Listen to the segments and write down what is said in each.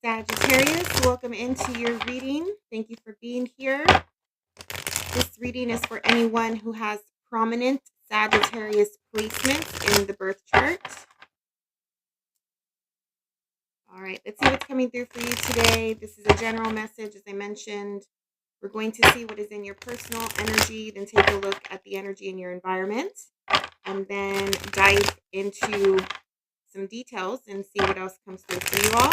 Sagittarius, welcome into your reading. Thank you for being here. This reading is for anyone who has prominent Sagittarius placements in the birth chart. All right, let's see what's coming through for you today. This is a general message, as I mentioned. We're going to see what is in your personal energy, then take a look at the energy in your environment, and then dive into some details and see what else comes through for you all.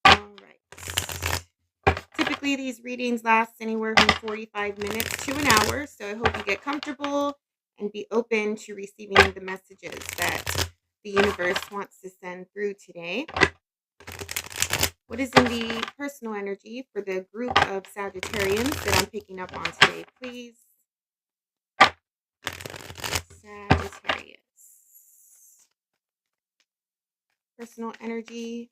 All right. Typically, these readings last anywhere from 45 minutes to an hour, so I hope you get comfortable and be open to receiving the messages that the universe wants to send through today. What is in the personal energy for the group of Sagittarians that I'm picking up on today, please? Sagittarius. Personal energy.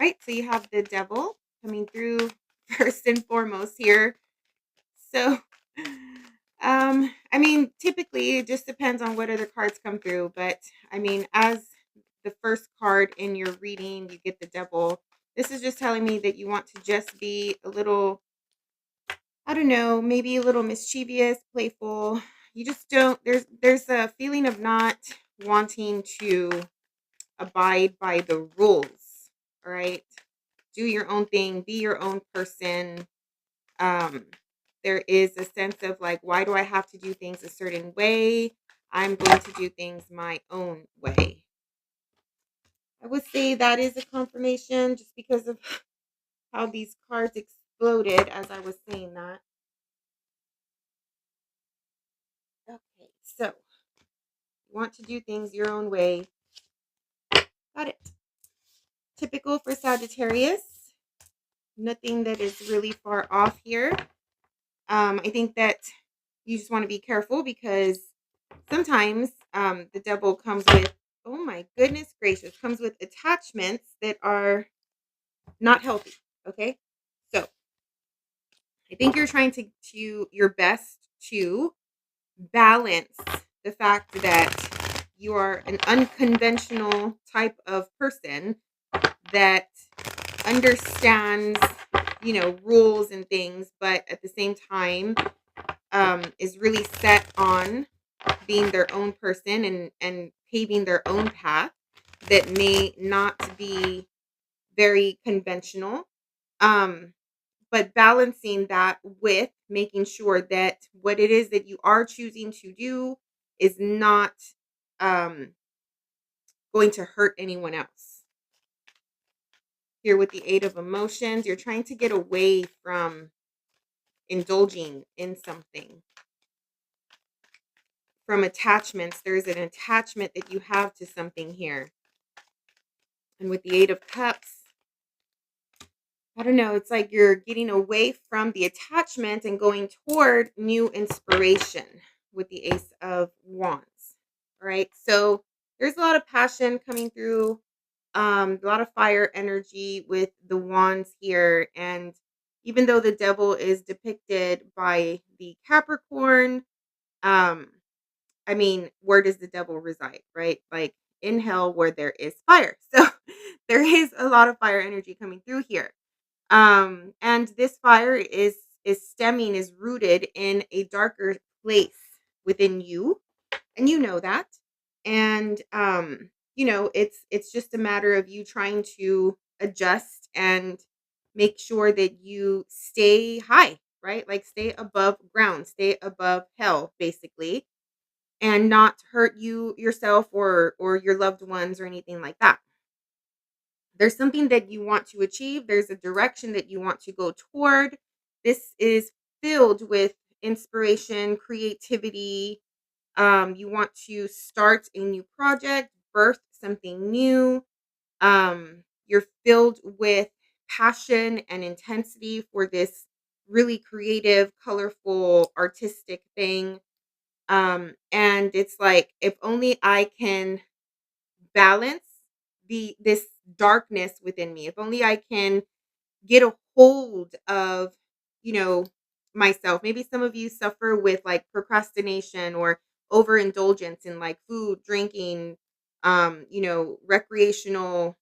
All right, so you have the devil coming through first and foremost here. So, I mean, typically it just depends on what other cards come through. But I mean, as the first card in your reading, you get the devil. This is just telling me that you want to just be a little, I don't know, maybe a little mischievous, playful. You just don't, there's a feeling of not wanting to abide by the rules. All right. Do your own thing, be your own person. There is a sense of like, why do I have to do things a certain way? I'm going to do things my own way. I would say that is a confirmation just because of how these cards exploded as I was saying that. Okay, so you want to do things your own way. Got it. Typical for Sagittarius. Nothing that is really far off here. I think that you just want to be careful because sometimes the devil comes with, oh my goodness gracious, comes with attachments that are not healthy. Okay. So I think you're trying to your best to balance the fact that you are an unconventional type of person that understands, rules and things, but at the same time is really set on being their own person and paving their own path that may not be very conventional. But balancing that with making sure that what it is that you are choosing to do is not um, going to hurt anyone else. Here with the Eight of Emotions, you're trying to get away from indulging in something. From attachments, there's an attachment that you have to something here. And with the Eight of Cups, I don't know, it's like you're getting away from the attachment and going toward new inspiration with the Ace of Wands. All right. So there's a lot of passion coming through, a lot of fire energy with the wands here. And even though the devil is depicted by the Capricorn, um, I mean, where does the devil reside, right? Like in hell where there is fire. So there is a lot of fire energy coming through here. And this fire is rooted in a darker place within you, and you know that. And it's just a matter of you trying to adjust and make sure that you stay high, right? Like stay above ground, stay above hell basically, and not hurt you yourself or your loved ones or anything like that. There's something that you want to achieve, there's a direction that you want to go toward. This is filled with inspiration, creativity. You want to start a new project, birth something new. You're filled with passion and intensity for this really creative, colorful, artistic thing. And it's like, if only I can balance this darkness within me, if only I can get a hold of, you know, myself. Maybe some of you suffer with like procrastination or overindulgence in like food, drinking, recreational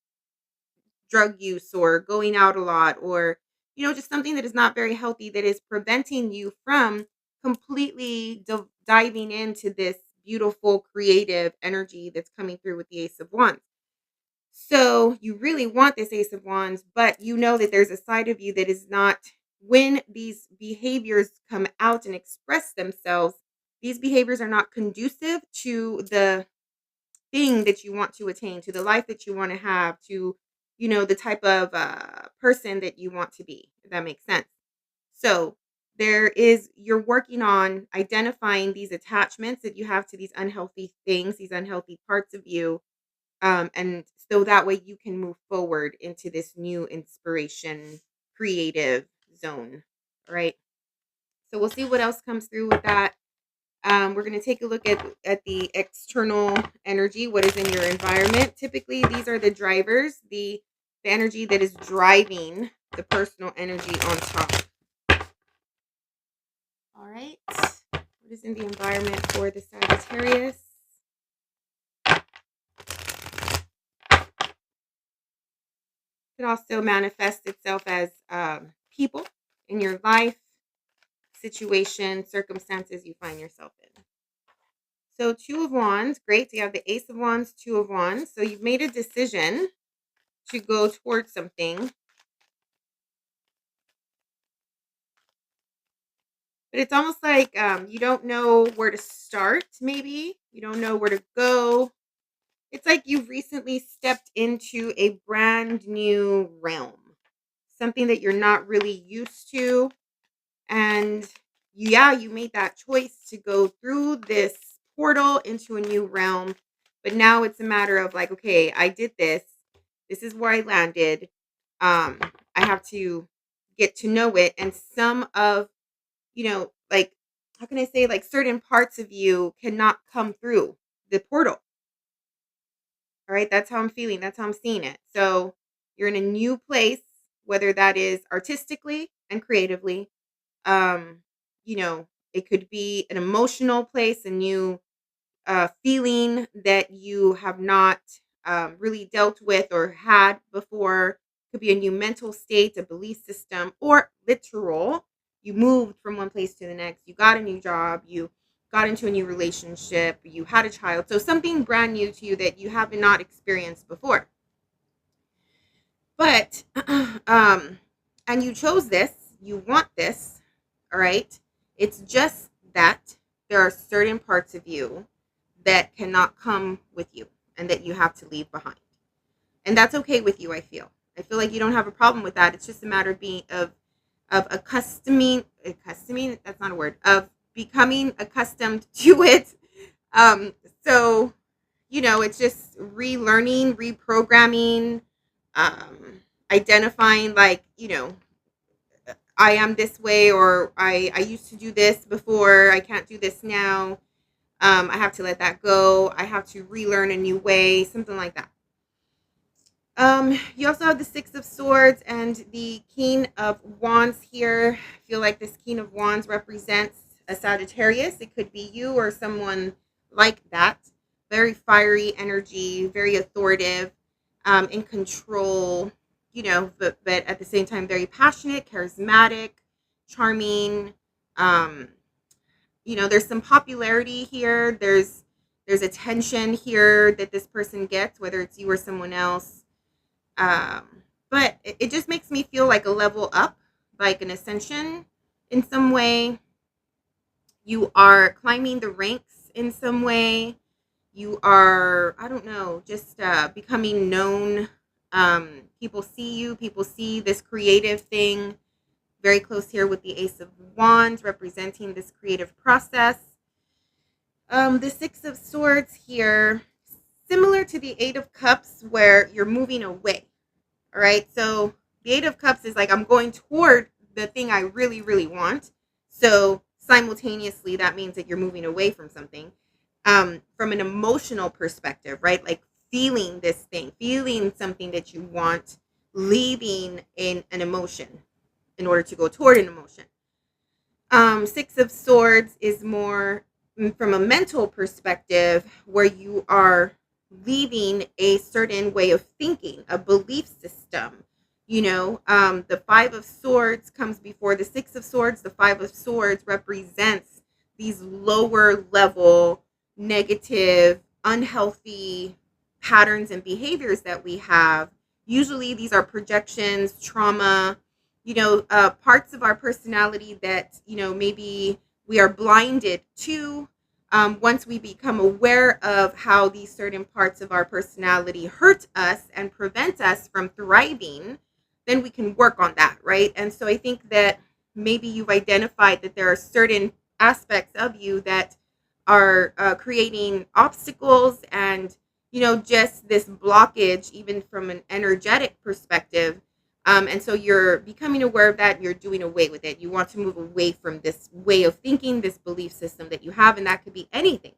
drug use or going out a lot, or just something that is not very healthy that is preventing you from completely diving into this beautiful creative energy that's coming through with the Ace of Wands. So you really want this Ace of Wands, but you know that there's a side of you that is not, when these behaviors come out and express themselves, these behaviors are not conducive to the thing that you want to attain, to the life that you want to have, to, the type of person that you want to be, if that makes sense. So you're working on identifying these attachments that you have to these unhealthy things, these unhealthy parts of you, and so that way you can move forward into this new inspiration, creative zone. All right. So we'll see what else comes through with that. We're going to take a look at the external energy, what is in your environment. Typically, these are the drivers, the energy that is driving the personal energy on top. All right. What is in the environment for the Sagittarius? It can also manifest itself as people in your life, situation, circumstances you find yourself in. So 2 of Wands, great. So you have the Ace of Wands, 2 of Wands. So you've made a decision to go towards something. But it's almost like you don't know where to start, maybe. You don't know where to go. It's like you've recently stepped into a brand new realm, something that you're not really used to. And yeah, you made that choice to go through this portal into a new realm. But now it's a matter of like, okay, I did this. This is where I landed. I have to get to know it. And some of, like, how can I say, like certain parts of you cannot come through the portal. All right. That's how I'm feeling. That's how I'm seeing it. So you're in a new place, whether that is artistically and creatively. um it could be an emotional place, a new feeling that you have not really dealt with or had before. Could be a new mental state, a belief system, or literal, you moved from one place to the next, you got a new job, you got into a new relationship, you had a child. So something brand new to you that you have not experienced before. But and you chose this, you want this. All right. It's just that there are certain parts of you that cannot come with you and that you have to leave behind. And that's okay with you, I feel. I feel like you don't have a problem with that. It's just a matter of accustoming, that's not a word, of becoming accustomed to it. So, it's just relearning, reprogramming, identifying, like, I am this way, or I used to do this before, I can't do this now. I have to let that go. I have to relearn a new way, something like that. You also have the 6 of Swords and the King of Wands here. I feel like this King of Wands represents a Sagittarius. It could be you or someone like that. Very fiery energy, very authoritative, in control, but at the same time, very passionate, charismatic, charming. Um, there's some popularity here. There's attention here that this person gets, whether it's you or someone else. But it just makes me feel like a level up, like an ascension in some way. You are climbing the ranks in some way. You are, I don't know, just becoming known. People see you. People see this creative thing. Very close here with the Ace of Wands, representing this creative process. The 6 of Swords here, similar to the 8 of Cups, where you're moving away. All right. So the 8 of Cups is like, I'm going toward the thing I really, really want. So simultaneously, that means that you're moving away from something. From an emotional perspective, right? Like feeling this thing, feeling something that you want, leaving in an emotion in order to go toward an emotion. Six of Swords is more from a mental perspective, where you are leaving a certain way of thinking, a belief system. The Five of Swords comes before the Six of Swords. The Five of Swords represents these lower level, negative, unhealthy patterns and behaviors that we have. Usually these are projections, trauma, parts of our personality that, maybe we are blinded to. Once we become aware of how these certain parts of our personality hurt us and prevent us from thriving, then we can work on that, right? And so I think that maybe you've identified that there are certain aspects of you that are creating obstacles and, just this blockage, even from an energetic perspective. And so you're becoming aware of that and you're doing away with it. You want to move away from this way of thinking, this belief system that you have, and that could be anything.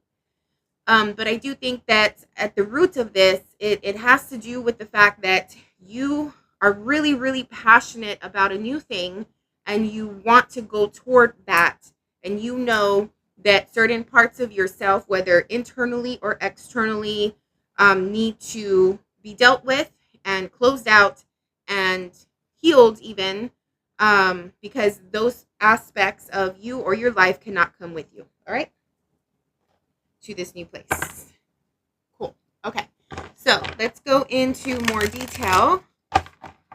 But I do think that at the root of this, it has to do with the fact that you are really, really passionate about a new thing and you want to go toward that. And you know that certain parts of yourself, whether internally or externally, need to be dealt with and closed out and healed even, because those aspects of you or your life cannot come with you. All right. To this new place. Cool. Okay. So let's go into more detail.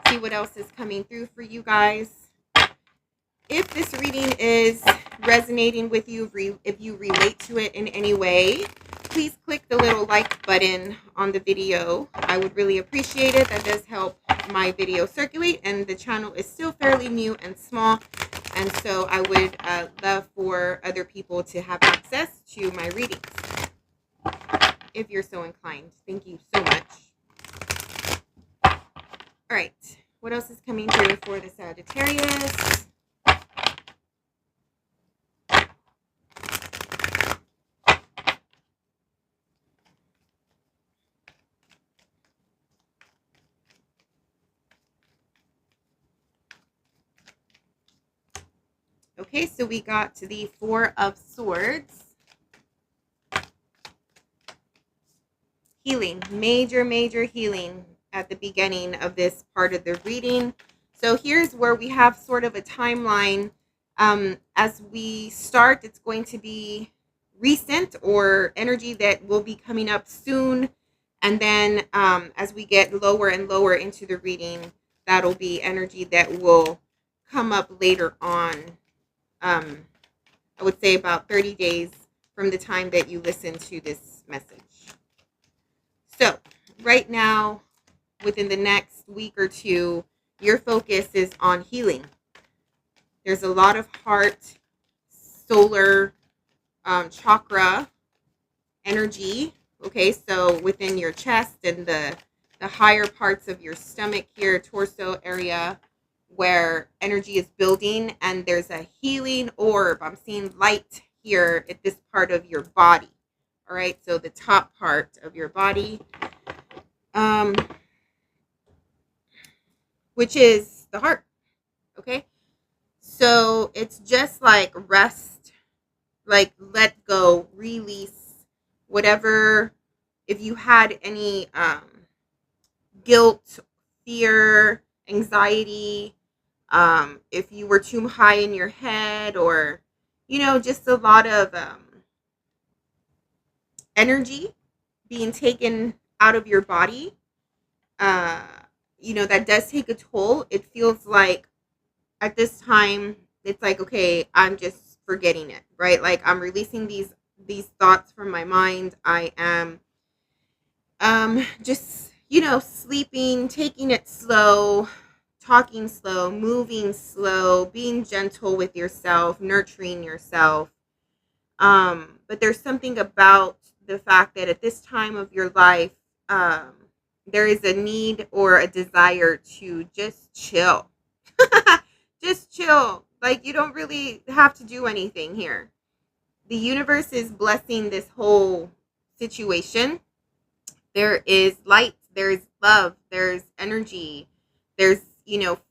See what else is coming through for you guys. If this reading is resonating with you, if you relate to it in any way, please click the little like button on the video. I would really appreciate it. That does help my video circulate, and the channel is still fairly new and small, and so I would love for other people to have access to my readings if you're so inclined. Thank you so much. All right, what else is coming through for the Sagittarius? Okay, so we got to the Four of Swords. Healing, major healing at the beginning of this part of the reading. So here's where we have sort of a timeline. As we start, it's going to be recent or energy that will be coming up soon. And then as we get lower and lower into the reading, that'll be energy that will come up later on. I would say about 30 days from the time that you listen to this message. So right now, within the next week or two, your focus is on healing. There's a lot of heart, solar chakra energy. Okay, so within your chest and the higher parts of your stomach here, torso area, where energy is building, and there's a healing orb. I'm seeing light here at this part of your body. All right, so the top part of your body, which is the heart. Okay, so it's just like rest, like let go, release whatever. If you had any guilt, fear, anxiety, if you were too high in your head, or just a lot of energy being taken out of your body, that does take a toll. It feels like at this time it's like, okay, I'm just forgetting it, right? Like I'm releasing these thoughts from my mind. I am just sleeping, taking it slow, talking slow, moving slow, being gentle with yourself, nurturing yourself. But there's something about the fact that at this time of your life, there is a need or a desire to just chill. Just chill. Like you don't really have to do anything here. The universe is blessing this whole situation. There is light, there's love, there's energy, there's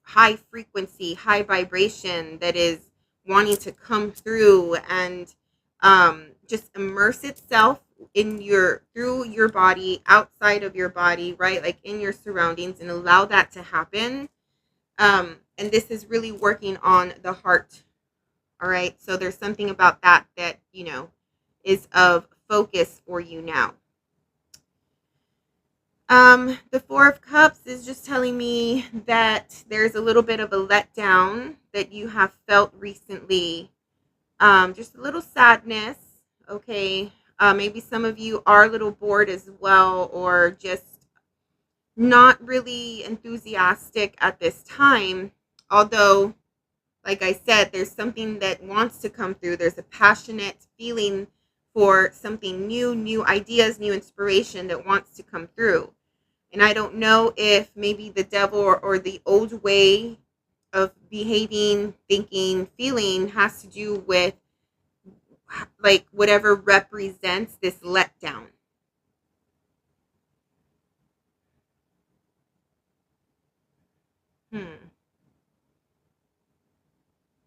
high frequency, high vibration that is wanting to come through and just immerse itself in your through your body, outside of your body, right? Like in your surroundings, and allow that to happen. And this is really working on the heart. All right. So there's something about that that, is of focus for you now. The Four of Cups is just telling me that there's a little bit of a letdown that you have felt recently. Just a little sadness. Okay. Maybe some of you are a little bored as well, or just not really enthusiastic at this time. Although, like I said, there's something that wants to come through. There's a passionate feeling for something new, new ideas, new inspiration that wants to come through. And I don't know if maybe the devil or the old way of behaving, thinking, feeling has to do with like whatever represents this letdown. Hmm.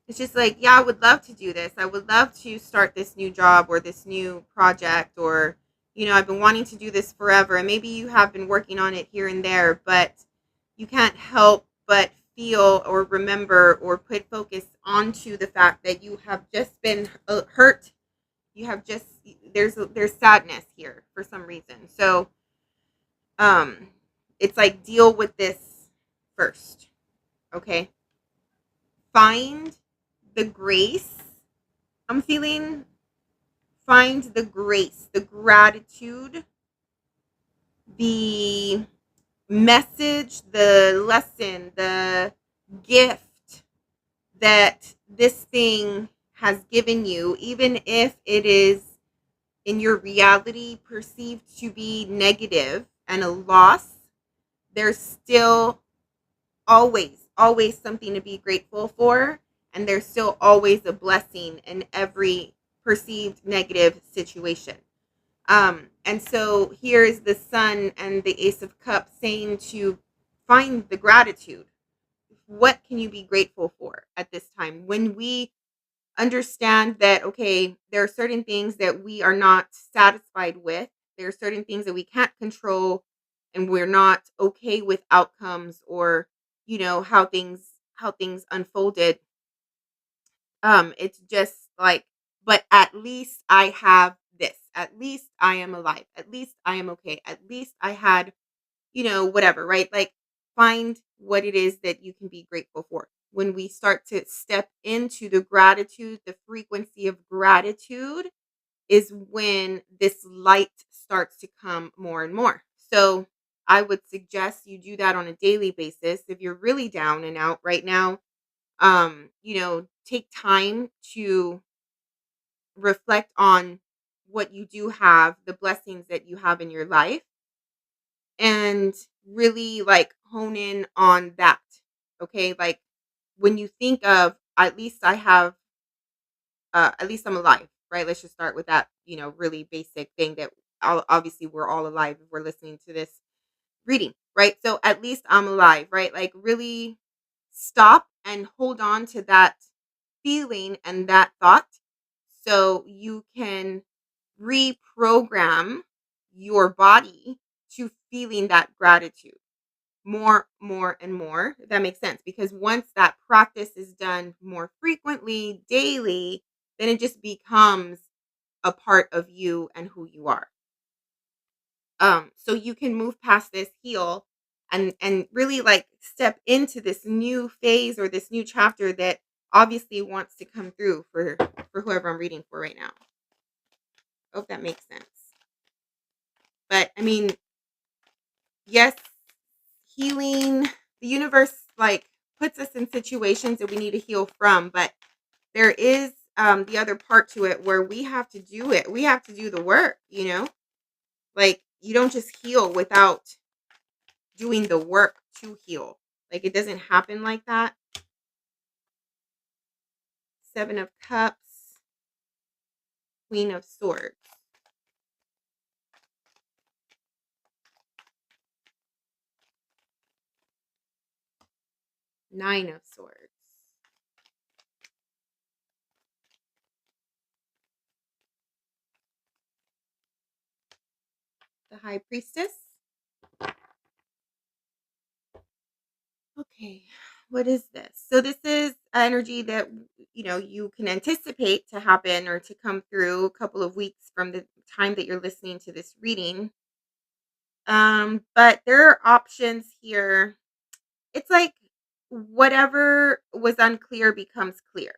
It's just like, yeah, I would love to do this. I would love to start this new job or this new project, or, I've been wanting to do this forever. And maybe you have been working on it here and there, but you can't help but feel or remember or put focus onto the fact that you have just been hurt. You have just, there's sadness here for some reason. So, um, it's like, deal with this first. Okay. Find the grace. I'm feeling, find the grace, the gratitude, the message, the lesson, the gift that this thing has given you, even if it is in your reality perceived to be negative and a loss. There's still always something to be grateful for, and there's still always a blessing in every perceived negative situation. And so here is the Sun and the Ace of Cups saying to find the gratitude. What can you be grateful for at this time? When we understand that, okay, there are certain things that we are not satisfied with, there are certain things that we can't control, and we're not okay with outcomes, or how things unfolded. It's just like, but at least I have this, at least I am alive, at least I am okay, at least I had, whatever, right? Like, find what it is that you can be grateful for. When we start to step into the gratitude, the frequency of gratitude is when this light starts to come more and more. So I would suggest you do that on a daily basis. If you're really down and out right now, take time to reflect on what you do have, the blessings that you have in your life, and really like hone in on that. Okay. Like, when you think of, at least I have, at least I'm alive, right? Let's just start with that, really basic thing that obviously we're all alive if we're listening to this reading, right? So at least I'm alive, right? Like, really stop and hold on to that feeling and that thought, so you can reprogram your body to feeling that gratitude more and more, if that makes sense. Because once that practice is done more frequently, daily, then it just becomes a part of you and who you are. So you can move past this, heal, and really like step into this new phase or this new chapter that obviously wants to come through for whoever I'm reading for right now. Hope that makes sense. But I mean, yes, healing, the universe like puts us in situations that we need to heal from, but there is the other part to it where we have to do it. We have to do the work. Like, you don't just heal without doing the work to heal. Like, it doesn't happen like that. Seven of Cups, Queen of Swords, Nine of Swords, High Priestess. Okay, what is this? So this is energy that you can anticipate to happen or to come through a couple of weeks from the time that you're listening to this reading. But there are options here. It's like whatever was unclear becomes clear.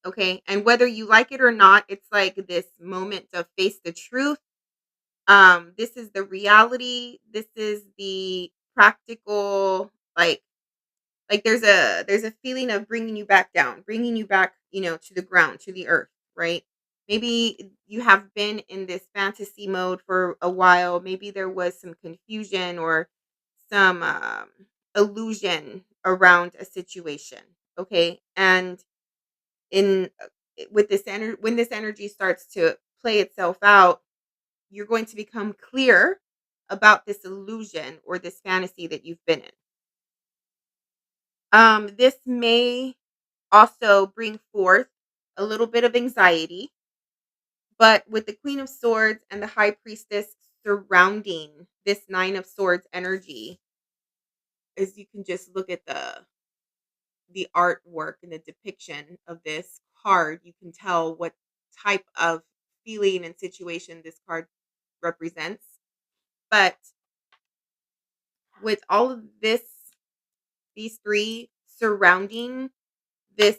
Okay? And whether you like it or not, it's like this moment to face the truth. This is the reality. This is the practical, like there's a feeling of bringing you back down, bringing you back, to the ground, to the earth, right? Maybe you have been in this fantasy mode for a while. Maybe there was some confusion or some illusion around a situation, okay? And in with this energy, when this energy starts to play itself out, you're going to become clear about this illusion or this fantasy that you've been in. This may also bring forth a little bit of anxiety, but with the Queen of Swords and the High Priestess surrounding this Nine of Swords energy, as you can just look at the artwork and the depiction of this card, you can tell what type of feeling and situation this card represents. But with all of these three surrounding this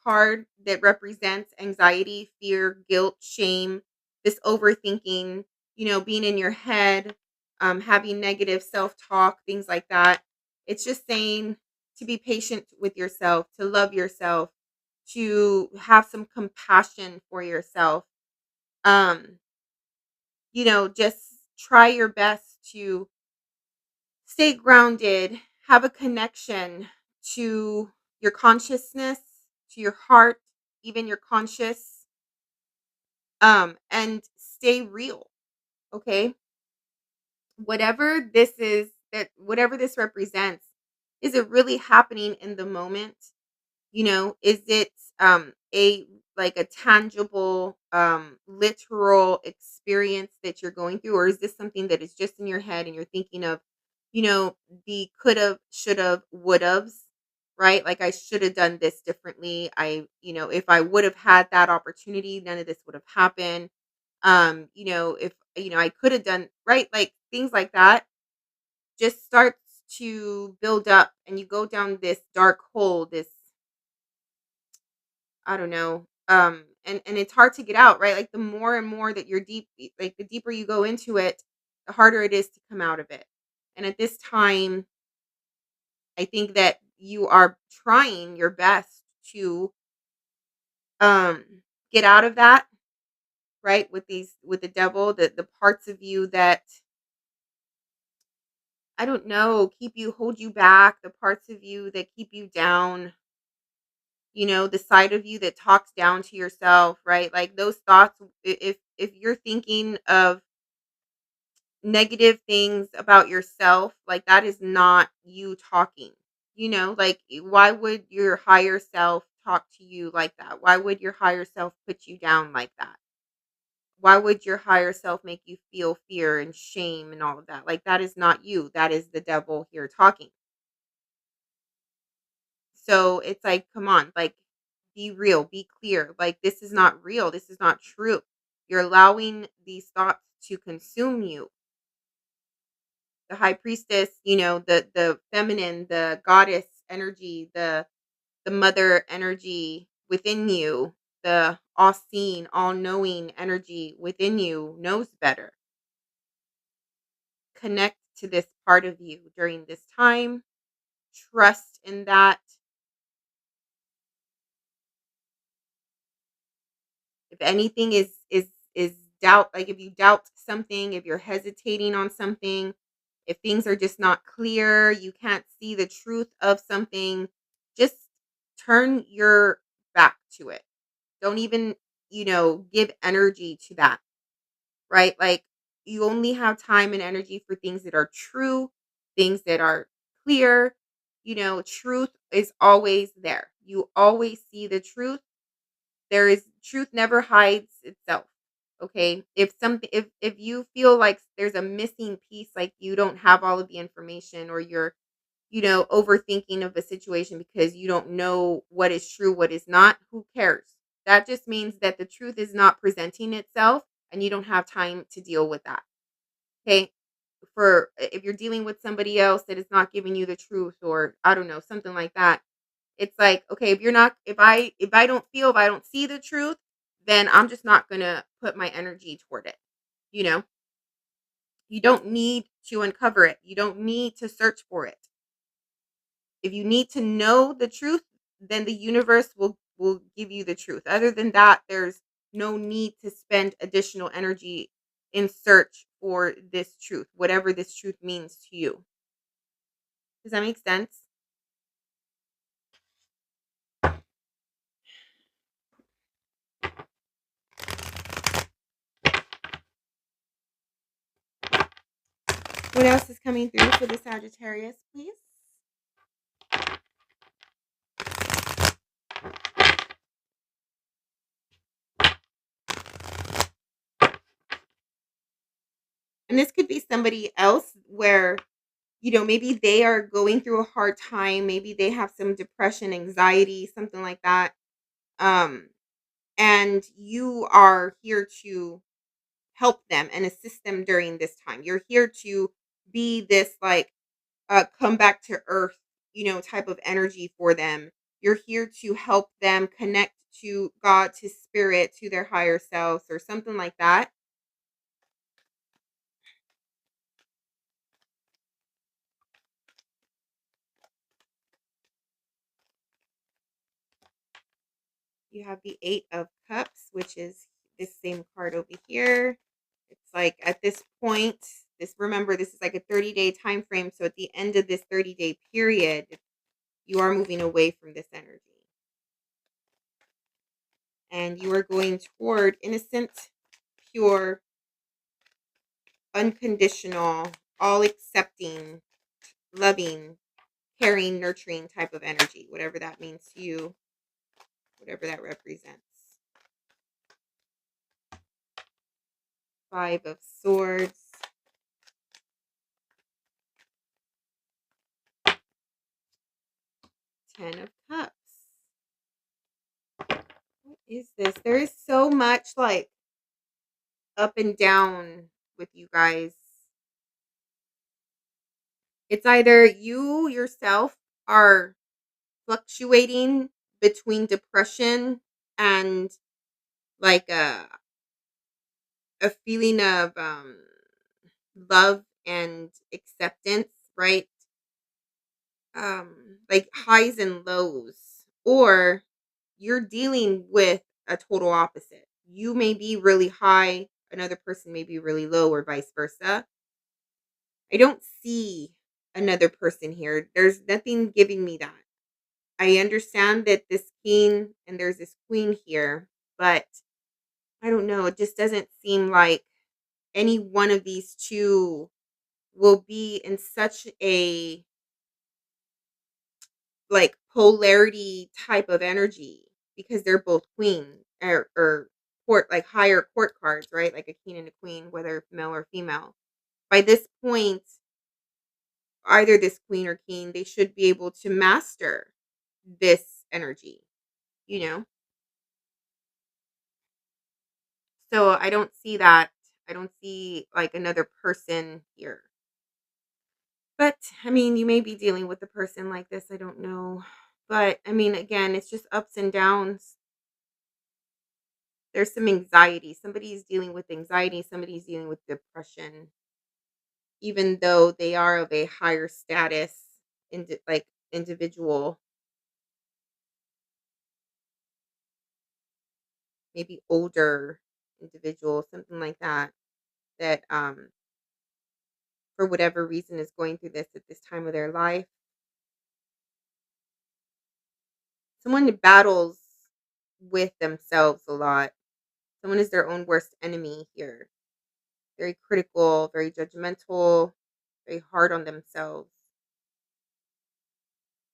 card that represents anxiety, fear, guilt, shame, this overthinking, being in your head, having negative self talk, things like that. It's just saying to be patient with yourself, to love yourself, to have some compassion for yourself. Um, just try your best to stay grounded, have a connection to your consciousness, to your heart, even your conscious, and stay real, okay? Whatever this represents, is it really happening in the moment? Is it a like a tangible literal experience that you're going through, or is this something that is just in your head and you're thinking of, the could have, should have, would have's, right? Like I should have done this differently. If I would have had that opportunity, none of this would have happened. If I could have done right, like things like that just starts to build up and you go down this dark hole, this, I don't know. And it's hard to get out, right? Like the more and more that you're like the deeper you go into it, the harder it is to come out of it. And at this time, I think that you are trying your best to um get out of that, right? With the devil, the parts of you that, I don't know, hold you back, the parts of you that keep you down, the side of you that talks down to yourself, right? Like those thoughts, if you're thinking of negative things about yourself, like that is not you talking. Like why would your higher self talk to you like that? Why would your higher self put you down like that? Why would your higher self make you feel fear and shame and all of that? Like that is not you. That is the devil here talking. So it's like, come on, like be real, be clear. Like this is not real. This is not true. You're allowing these thoughts to consume you. The high priestess, the feminine, the goddess energy, the mother energy within you, the all-seeing, all-knowing energy within you knows better. Connect to this part of you during this time. Trust in that. If anything is doubt, like if you doubt something, if you're hesitating on something, if things are just not clear, you can't see the truth of something, just turn your back to it. Don't even, give energy to that, right? Like you only have time and energy for things that are true, things that are clear. Truth is always there. You always see the truth. Truth never hides itself. Okay? If you feel like there's a missing piece, like you don't have all of the information, or you're, overthinking of a situation because you don't know what is true, what is not, who cares? That just means that the truth is not presenting itself and you don't have time to deal with that. Okay? For if you're dealing with somebody else that is not giving you the truth, or I don't know, something like that. It's like, okay, if you're not if I don't see the truth, then I'm just not going to put my energy toward it. You know, you don't need to uncover it. You don't need to search for it. If you need to know the truth, then the universe will give you the truth. Other than that, there's no need to spend additional energy in search for this truth, whatever this truth means to you. Does that make sense? What else is coming through for the Sagittarius, please? And this could be somebody else where, maybe they are going through a hard time. Maybe they have some depression, anxiety, something like that. Um, and you are here to help them and assist them during this time. You're here to be this, like, come back to earth, type of energy for them. You're here to help them connect to God, to spirit, to their higher selves, or something like that. You have the Eight of Cups, which is this same card over here. It's like at this point, remember, this is like a 30-day time frame. So at the end of this 30-day period, you are moving away from this energy. And you are going toward innocent, pure, unconditional, all accepting, loving, caring, nurturing type of energy, whatever that means to you, whatever that represents. Five of Swords. Ten of Cups. What is this? There is so much, like, up and down with you guys. It's either you yourself are fluctuating between depression and, like, a feeling of love and acceptance, right? Like highs and lows, or you're dealing with a total opposite. You may be really high, another person may be really low, or vice versa. I don't see another person here. There's nothing giving me that. I understand that this king and there's this queen here, but I don't know. It just doesn't seem like any one of these two will be in such a, like, polarity type of energy, because they're both queen, or court, like higher court cards, right? Like a king and a queen, whether male or female. By this point, either this queen or king, they should be able to master this energy, you know? So I don't see that. I don't see like another person here. But I mean, you may be dealing with a person like this. I don't know. But I mean, again, it's just ups and downs. There's some anxiety. Somebody's dealing with anxiety. Somebody's dealing with depression, even though they are of a higher status, like, individual, maybe older individual, something like that. That for whatever reason is going through this at this time of their life. Someone that battles with themselves a lot. Someone is their own worst enemy here. Very critical, very judgmental, very hard on themselves.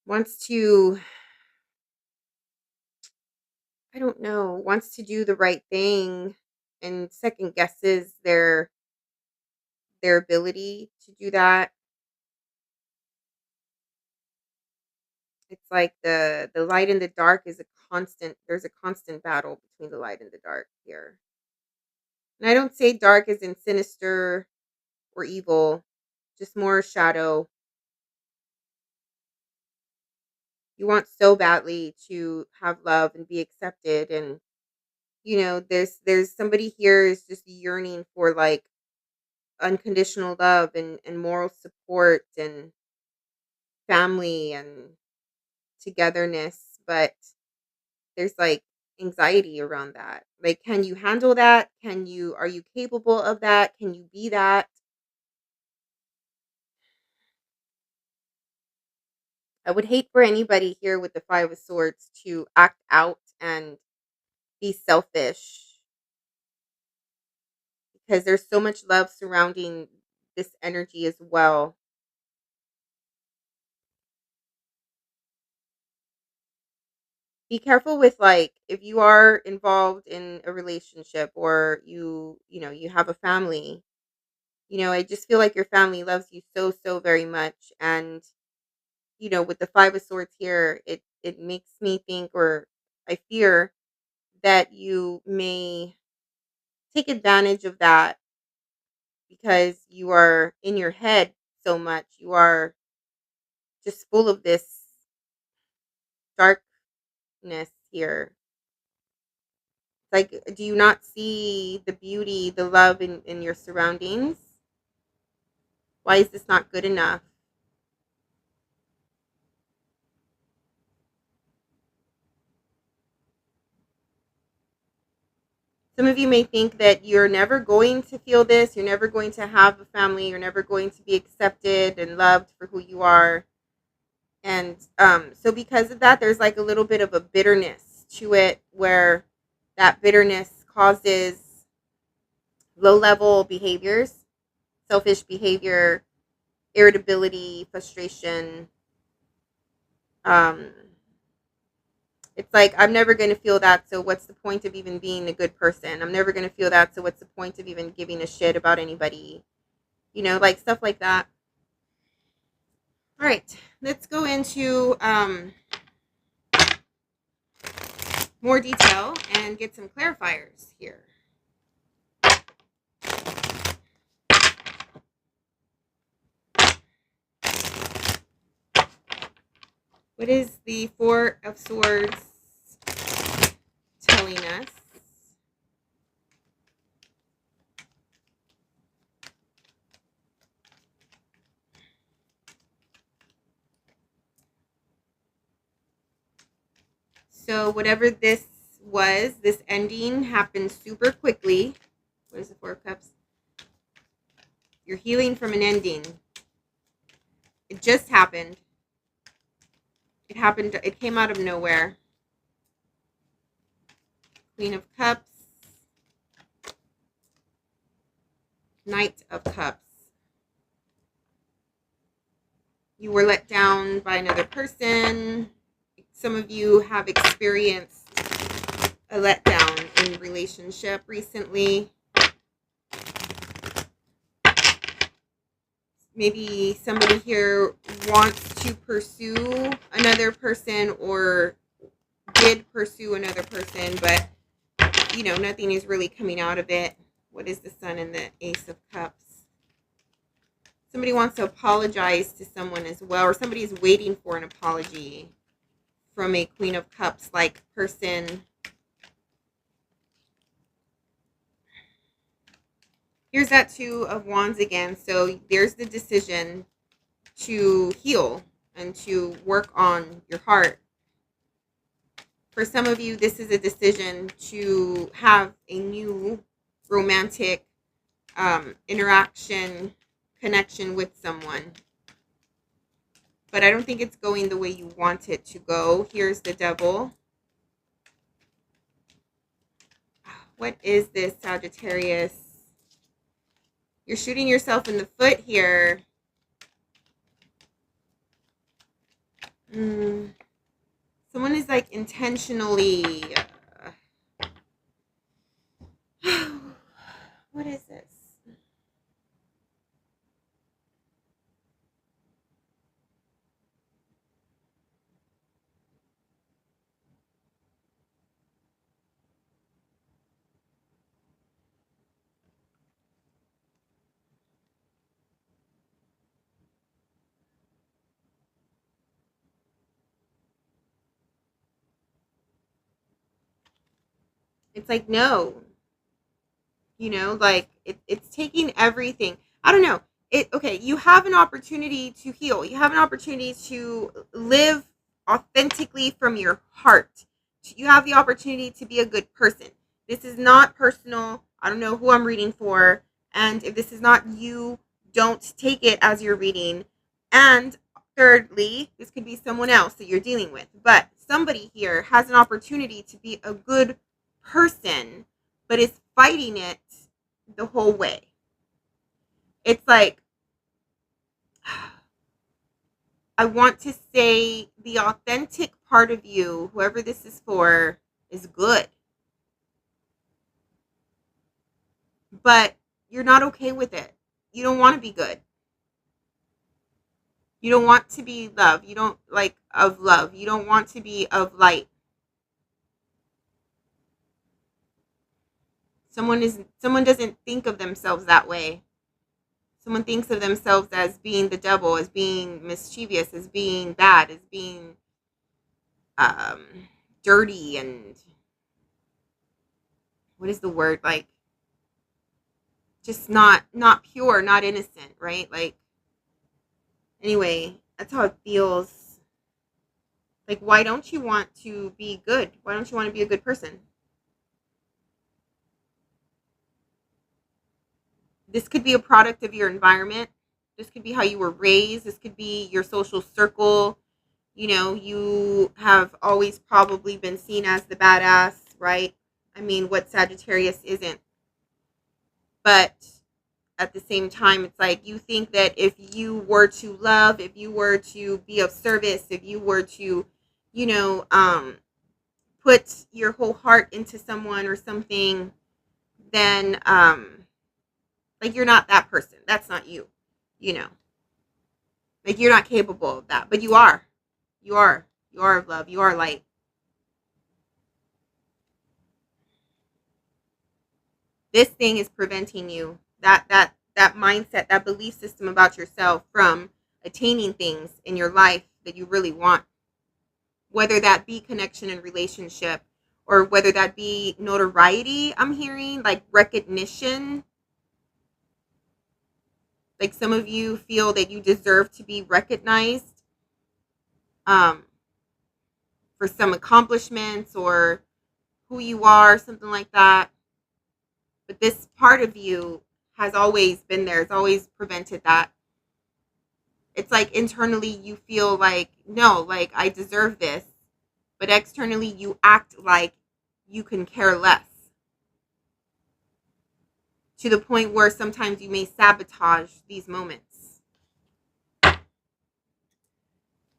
Wants to, I don't know, wants to do the right thing. and second guesses their ability to do that. It's like the light and the dark is a constant, there's a constant battle between the light and the dark here. And I don't say dark as in sinister or evil, just more shadow. You want so badly to have love and be accepted, and there's somebody here is just yearning for like unconditional love and moral support and family and togetherness, but there's like anxiety around that. Like, can you handle that? Are you capable of that? Can you be that? I would hate for anybody here with the Five of Swords to act out and be selfish, because there's so much love surrounding this energy as well. Be careful with, like, if you are involved in a relationship, or you have a family. I just feel like your family loves you so, so very much. And with the Five of Swords here, it makes me think, or I fear that you may take advantage of that, because you are in your head so much. You are just full of this darkness here. Like, do you not see the beauty, the love in your surroundings? Why is this not good enough? Some of you may think that you're never going to feel this, you're never going to have a family, you're never going to be accepted and loved for who you are. And so because of that, there's like a little bit of a bitterness to it, where that bitterness causes low level behaviors, selfish behavior, irritability, frustration. Um, it's like, I'm never going to feel that, so what's the point of even being a good person? I'm never going to feel that, so what's the point of even giving a shit about anybody? Like stuff like that. All right, let's go into more detail and get some clarifiers here. What is the Four of Swords telling us? So whatever this was, this ending happened super quickly. What is the Four of Cups? You're healing from an ending. It just happened. It came out of nowhere. Queen of Cups. Knight of Cups. You were let down by another person. Some of you have experienced a letdown in relationship recently. Maybe somebody here wants to pursue another person, or did pursue another person, but nothing is really coming out of it. What is the Sun and the Ace of Cups? Somebody wants to apologize to someone as well, or somebody is waiting for an apology from a Queen of Cups like person. Here's that Two of Wands again. So there's the decision to heal and to work on your heart. For some of you, this is a decision to have a new romantic interaction, connection with someone. But I don't think it's going the way you want it to go. Here's the Devil. What is this, Sagittarius? You're shooting yourself in the foot here. Someone is like intentionally It's like, no, like it's taking everything. I don't know. Okay, you have an opportunity to heal. You have an opportunity to live authentically from your heart. You have the opportunity to be a good person. This is not personal. I don't know who I'm reading for. And if this is not you, don't take it as you're reading. And thirdly, this could be someone else that you're dealing with. But somebody here has an opportunity to be a good person, but is fighting it the whole way. It's like, I want to say the authentic part of you, whoever this is for, is good. But you're not okay with it. You don't want to be good. You don't want to be love. You don't like of love. You don't want to be of light. Someone doesn't think of themselves that way. Someone thinks of themselves as being the devil, as being mischievous, as being bad, as being dirty, and what is the word, like just not pure, not innocent, right? Like, anyway, that's how it feels. Like, why don't you want to be good? Why don't you want to be a good person? This could be a product of your environment. This could be how you were raised. This could be your social circle. You have always probably been seen as the badass, right? I mean, what Sagittarius isn't? But at the same time, it's like, you think that if you were to love, if you were to be of service, if you were to, put your whole heart into someone or something, then, like, you're not that person. That's not you, like, you're not capable of that, but you are. You are of love. You are light. This thing is preventing you, that mindset, that belief system about yourself, from attaining things in your life that you really want, whether that be connection and relationship, or whether that be notoriety. I'm hearing like recognition. Like, some of you feel that you deserve to be recognized for some accomplishments or who you are, something like that. But this part of you has always been there. It's always prevented that. It's like internally you feel like, no, like, I deserve this. But externally you act like you can care less. To the point where sometimes you may sabotage these moments.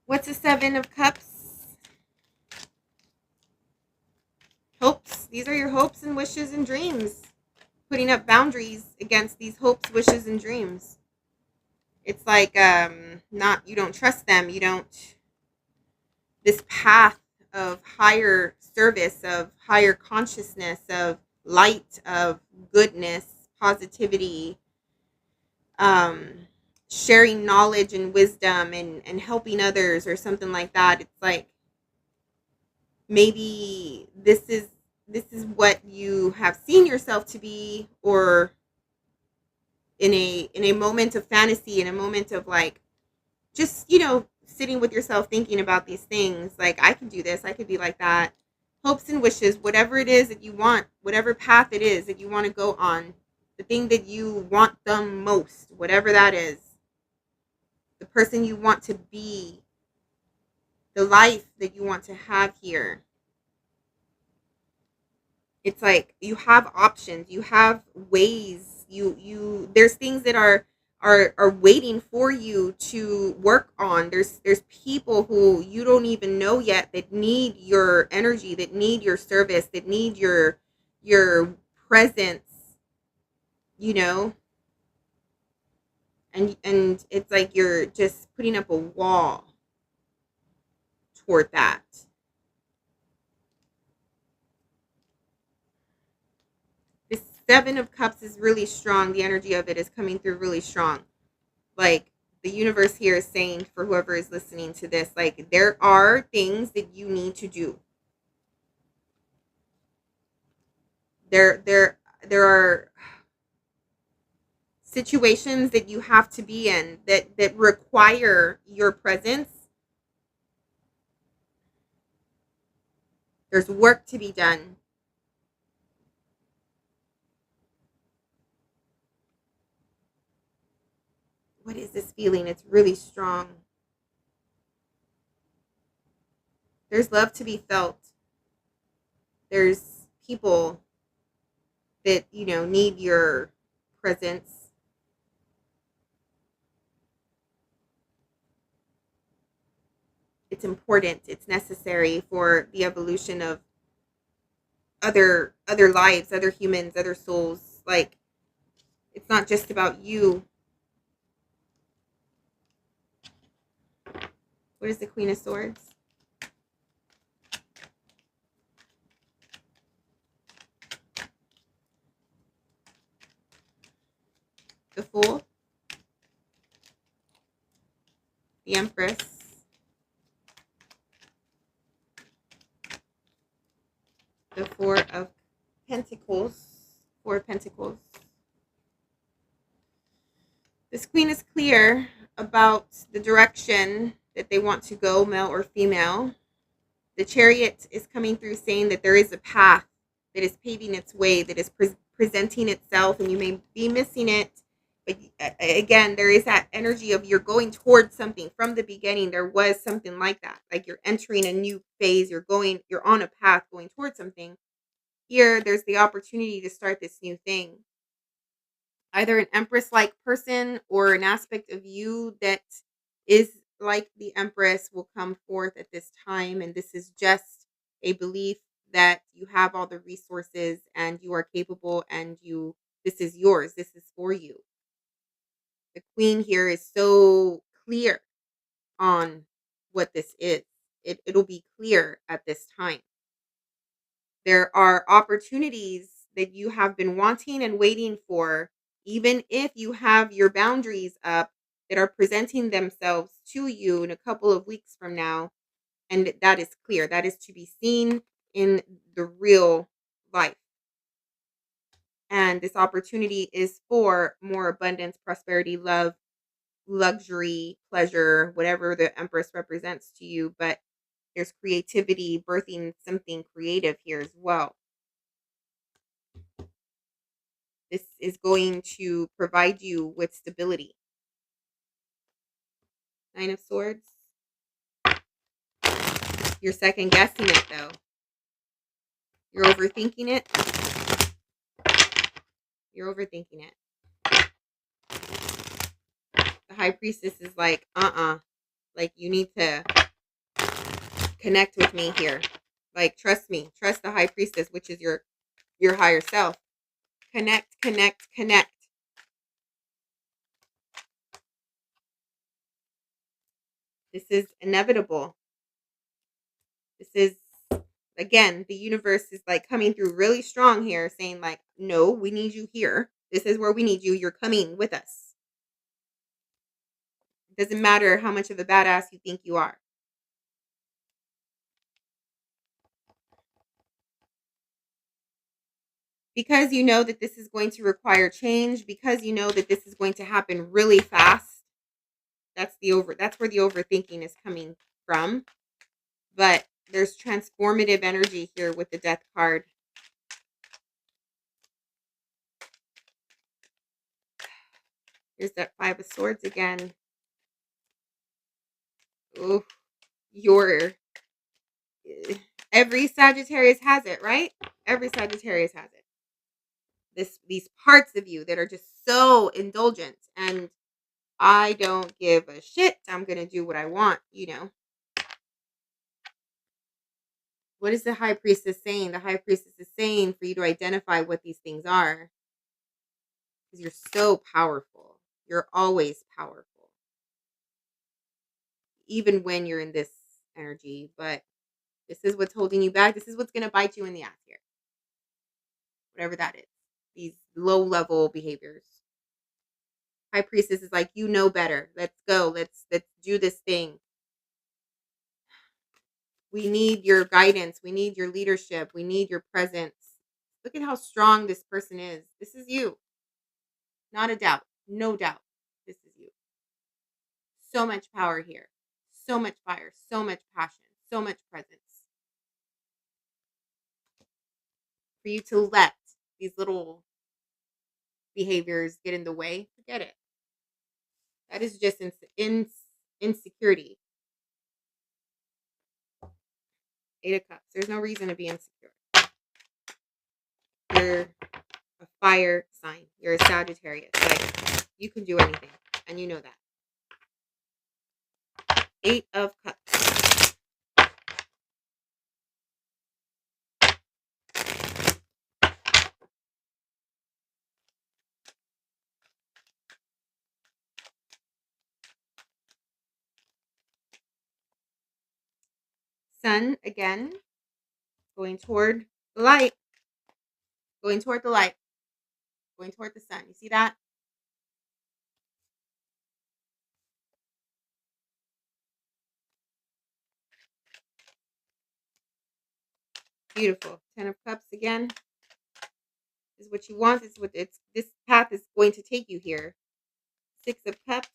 What's a 7 of Cups? Hopes. These are your hopes and wishes and dreams. Putting up boundaries against these hopes, wishes, and dreams. It's like, you don't trust them. You don't, this path of higher service, of higher consciousness, of light, of goodness, positivity, sharing knowledge and wisdom, and helping others, or something like that. It's like, maybe this is what you have seen yourself to be, or in a moment of fantasy, in a moment of like, just, sitting with yourself thinking about these things, like, I could do this, I could be like that. Hopes and wishes, whatever it is that you want, whatever path it is that you want to go on, the thing that you want the most, whatever that is, the person you want to be, the life that you want to have here. It's like, you have options, you have ways, there's things that are waiting for you to work on. There's people who you don't even know yet that need your energy, that need your service, that need your presence, and it's like you're just putting up a wall toward that. This 7 of Cups is really strong. The energy of it is coming through really strong. Like, the universe here is saying, for whoever is listening to this, like, there are things that you need to do. There are situations that you have to be in that require your presence. There's work to be done. What is this feeling? It's really strong. There's love to be felt. There's people that, need your presence. It's important. It's necessary for the evolution of other lives, other humans, other souls. Like, it's not just about you. What is the Queen of Swords? The Fool, the Empress, the Four of Pentacles, Four of Pentacles. This Queen is clear about the direction that they want to go, male or female. The Chariot is coming through saying that there is a path that is paving its way, that is presenting itself, and you may be missing it. But again, there is that energy of you're going towards something. From the beginning, there was something like that. Like you're entering a new phase. You're on a path going towards something. Here, there's the opportunity to start this new thing. Either an Empress-like person or an aspect of you that is like the Empress will come forth at this time. And this is just a belief that you have all the resources and you are capable, and this is yours. This is for you. The Queen here is so clear on what this is. It'll be clear at this time. There are opportunities that you have been wanting and waiting for, even if you have your boundaries up, that are presenting themselves to you in a couple of weeks from now. And that is clear. That is to be seen in the real life. And this opportunity is for more abundance, prosperity, love, luxury, pleasure, whatever the Empress represents to you. But there's creativity, birthing something creative here as well. This is going to provide you with stability. Nine of Swords. You're second guessing it though. You're overthinking it. You're overthinking it. The High Priestess is like, like you need to connect with me here. Like, trust me. Trust the High Priestess, which is your higher self. Connect, connect, connect. This is inevitable. This is, again, the universe is like coming through really strong here, saying like, no, we need you here. This is where we need you. You're coming with us. It doesn't matter how much of a badass you think you are. Because you know that this is going to require change, because you know that this is going to happen really fast. That's where the overthinking is coming from. But there's transformative energy here with the Death card. Here's that Five of Swords again. Ooh, every Sagittarius has it, right? Every Sagittarius has it. These parts of you that are just so indulgent, and I don't give a shit. I'm going to do what I want, What is the High Priestess saying? The High Priestess is saying for you to identify what these things are. Because you're so powerful. You're always powerful. Even when you're in this energy. But this is what's holding you back. This is what's going to bite you in the ass here. Whatever that is. These low-level behaviors. High Priestess is like, you know better. Let's go. Let's do this thing. We need your guidance. We need your leadership. We need your presence. Look at how strong this person is. This is you. Not a doubt. No doubt. This is you. So much power here. So much fire. So much passion. So much presence. For you to let these little behaviors get in the way, forget it. That is just insecurity. 8 of Cups. There's no reason to be insecure. You're a fire sign. You're a Sagittarius. Like, you can do anything. And you know that. 8 of Cups. Sun again. Going toward the light. Going toward the light. Going toward the sun. You see that? Beautiful. 10 of Cups again. This is what you want. This is what this path is going to take you here. 6 of Cups.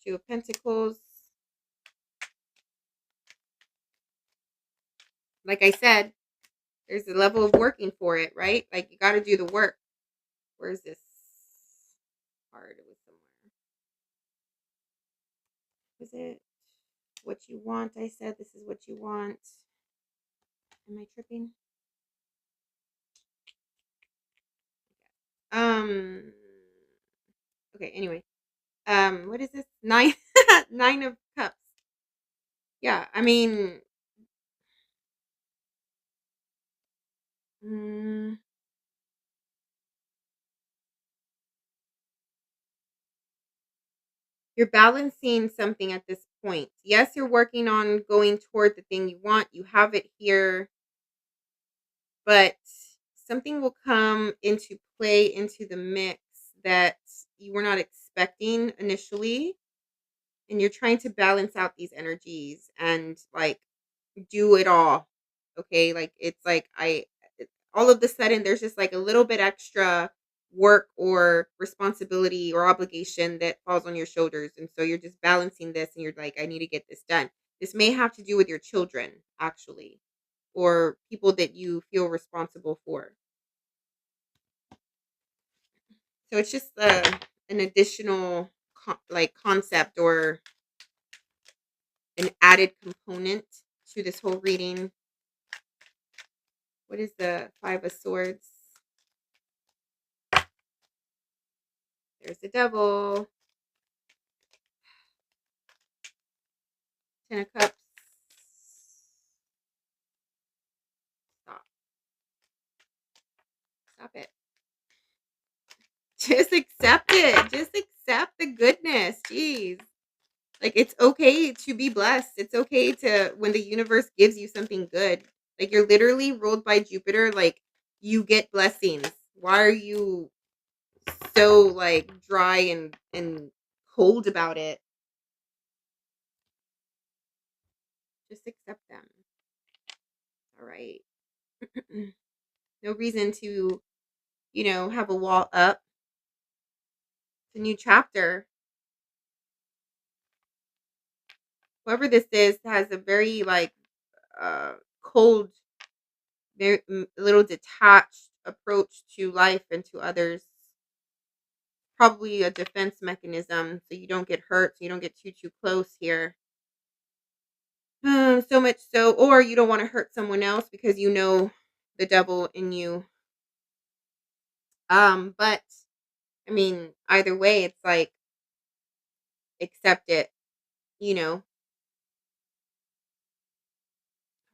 Two of Pentacles. Like I said, there's a level of working for it, right? Like, you got to do the work. Where's this card? It was somewhere. Was it what you want? I said this is what you want. Am I tripping? Okay, anyway. What is this? 9 9 of Cups. Yeah, I mean, you're balancing something at this point. Yes, you're working on going toward the thing you want. You have it here, but something will come into play into the mix that you were not expecting initially, and you're trying to balance out these energies and like do it all. Okay, like it's like all of the sudden there's just like a little bit extra work or responsibility or obligation that falls on your shoulders, and so you're just balancing this and you're like, I need to get this done. This may have to do with your children, actually, or people that you feel responsible for. So it's just an additional like concept or an added component to this whole reading. What is the 5 of Swords? There's the Devil. 10 of Cups. Stop. Stop it. Just accept it. Just accept the goodness. Jeez. Like, it's okay to be blessed. It's okay to, when the universe gives you something good. Like, you're literally ruled by Jupiter. Like, you get blessings. Why are you so, like, dry and cold about it? Just accept them. All right. No reason to, have a wall up. It's a new chapter. Whoever this is has a very like cold, very little detached approach to life and to others. Probably a defense mechanism so you don't get hurt, so you don't get too close here. So much so, or you don't want to hurt someone else because you know the devil in you. But I mean, either way, it's like, accept it. You know,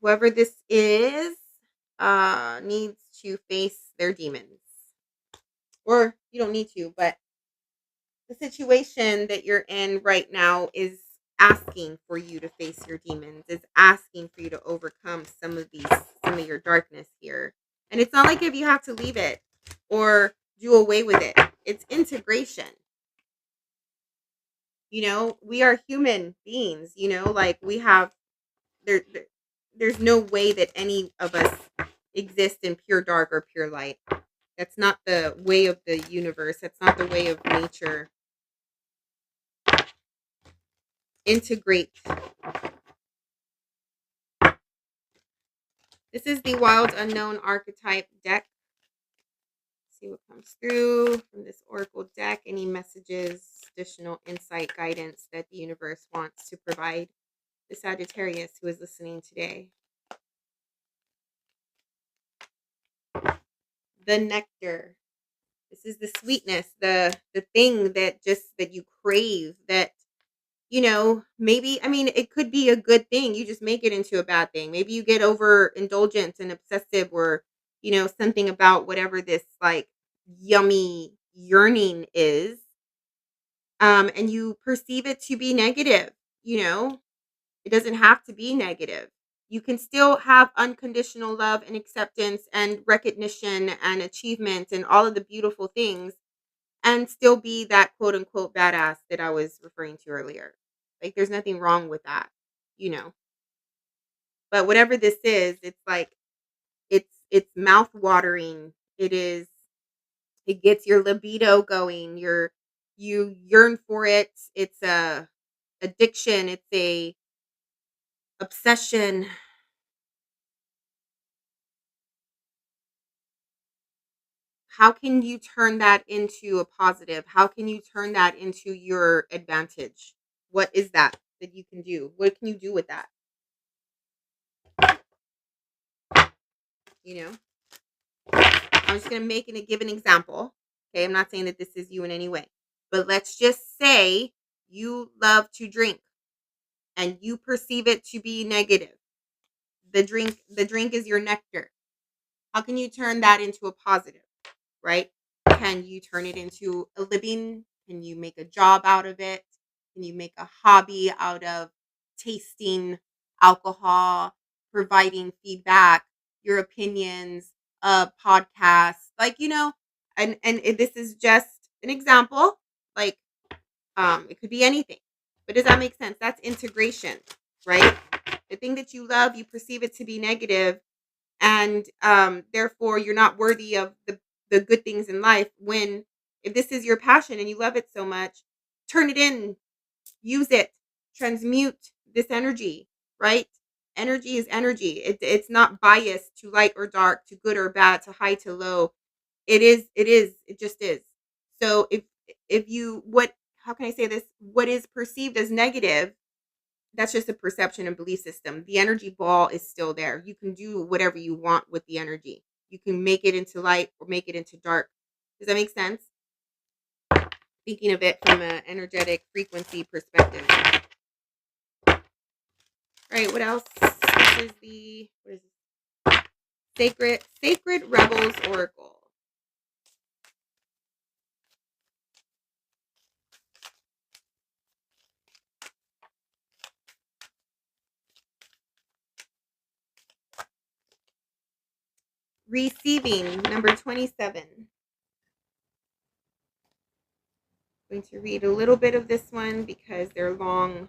whoever this is needs to face their demons. Or you don't need to, but the situation that you're in right now is asking for you to face your demons, is asking for you to overcome some of your darkness here. And it's not like if you have to leave it or do away with it. It's integration. We are human beings, like we have there's no way that any of us exist in pure dark or pure light. That's not the way of the universe. That's not the way of nature. Integrate. This is the Wild Unknown Archetype deck. See what comes through from this oracle deck. Any messages, additional insight, guidance that the universe wants to provide the Sagittarius who is listening today. The nectar. This is the sweetness, the thing that you crave, that maybe, I mean, it could be a good thing. You just make it into a bad thing. Maybe you get overindulgent and obsessive, or something about whatever this like yummy yearning is, and you perceive it to be negative. It doesn't have to be negative. You can still have unconditional love and acceptance and recognition and achievement and all of the beautiful things, and still be that quote unquote badass that I was referring to earlier. Like, there's nothing wrong with that, you know. But whatever this is, it's like it's mouth watering. It gets your libido going. You yearn for it. It's a addiction. It's a obsession. How can you turn that into a positive? How can you turn that into your advantage? What is that you can do? What can you do with that? You know, I'm just going to give an example. Okay. I'm not saying that this is you in any way, but let's just say you love to drink and you perceive it to be negative. The drink is your nectar. How can you turn that into a positive? Right? Can you turn it into a living? Can you make a job out of it? Can you make a hobby out of tasting alcohol, providing feedback, your opinions, a podcast? Like, this is just an example. Like, it could be anything. But does that make sense? That's integration, right? The thing that you love, you perceive it to be negative, and therefore you're not worthy of the good things in life. When if this is your passion and you love it so much, turn it in, use it, transmute this energy, right? Energy is energy. It's not biased to light or dark, to good or bad, to high to low. It just is. So if you what how can I say this, what is perceived as negative, that's just a perception and belief system. The energy ball is still there. You can do whatever you want with the energy. You can make it into light or make it into dark. Does that make sense? Thinking of it from an energetic frequency perspective. All right, what else? This is what is this? Sacred Rebels Oracle. Receiving, number 27. I'm going to read a little bit of this one because they're long.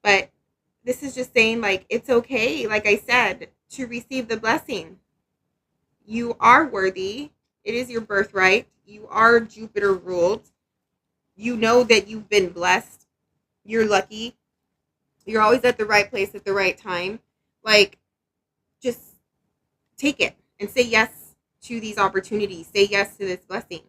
But this is just saying, like, it's okay, like I said, to receive the blessing. You are worthy. It is your birthright. You are Jupiter ruled. You know that you've been blessed. You're lucky. You're always at the right place at the right time. Like, just take it and say yes to these opportunities. Say yes to this blessing.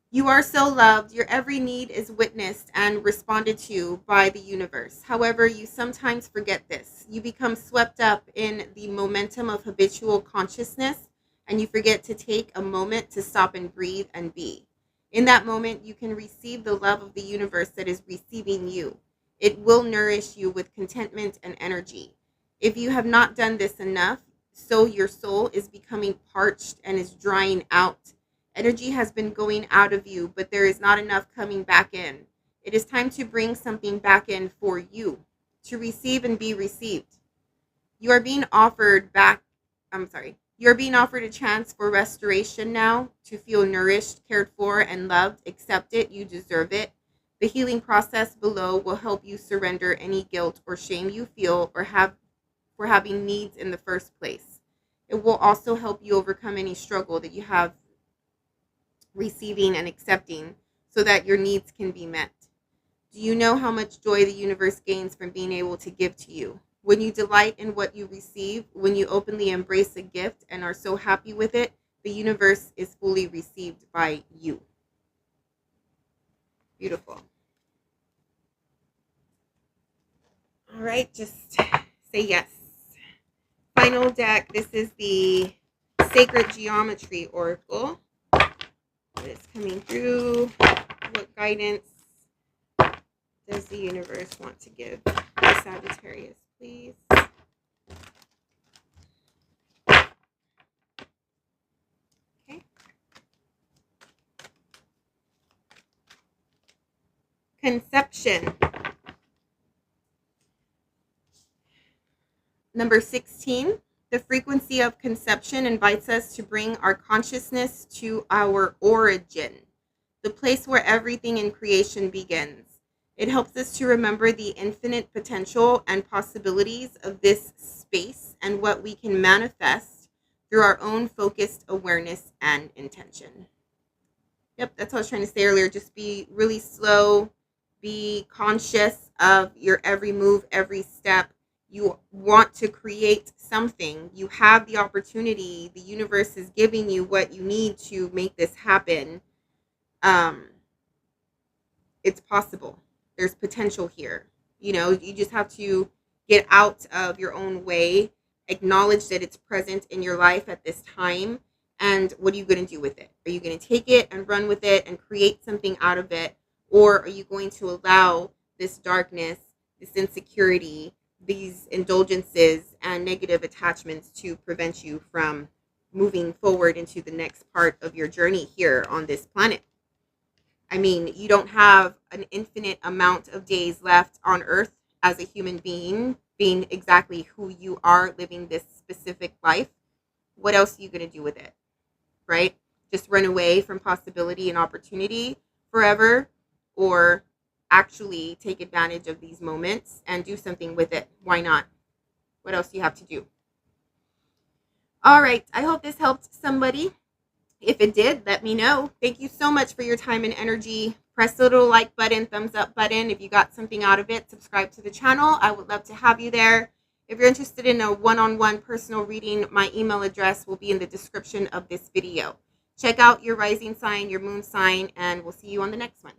You are so loved. Your every need is witnessed and responded to by the universe. However, you sometimes forget this. You become swept up in the momentum of habitual consciousness, and you forget to take a moment to stop and breathe and be. In that moment, you can receive the love of the universe that is receiving you. It will nourish you with contentment and energy. If you have not done this enough, so your soul is becoming parched and is drying out. Energy has been going out of you, but there is not enough coming back in. It is time to bring something back in for you, to receive and be received. You are being offered You are being offered a chance for restoration now, to feel nourished, cared for, and loved. Accept it. You deserve it. The healing process below will help you surrender any guilt or shame you feel or have for having needs in the first place. It will also help you overcome any struggle that you have receiving and accepting so that your needs can be met. Do you know how much joy the universe gains from being able to give to you? When you delight in what you receive, when you openly embrace a gift and are so happy with it, the universe is fully received by you. Beautiful. All right, just say yes. Final deck. This is the Sacred Geometry Oracle. What is coming through? What guidance does the universe want to give the Sagittarius, please? Okay. Conception. Number 16. The frequency of conception invites us to bring our consciousness to our origin, the place where everything in creation begins. It helps us to remember the infinite potential and possibilities of this space and what we can manifest through our own focused awareness and intention. Yep, that's what I was trying to say earlier. Just be really slow, be conscious of your every move, every step. You want to create something. You have the opportunity. The universe is giving you what you need to make this happen. It's possible. There's potential here. You know, you just have to get out of your own way, acknowledge that it's present in your life at this time, and what are you going to do with it? Are you going to take it and run with it and create something out of it? Or are you going to allow this darkness, this insecurity, these indulgences and negative attachments to prevent you from moving forward into the next part of your journey here on this planet? I mean, you don't have an infinite amount of days left on Earth as a human being exactly who you are, living this specific life. What else are you going to do with it? Right? Just run away from possibility and opportunity forever, or actually take advantage of these moments and do something with it. Why not? What else do you have to do? All right. I hope this helped somebody. If it did, let me know. Thank you so much for your time and energy. Press the little like button, thumbs up button if you got something out of it. Subscribe to the channel. I would love to have you there. If you're interested in a one-on-one personal reading, my email address will be in the description of this video. Check out your rising sign, your moon sign, and we'll see you on the next one.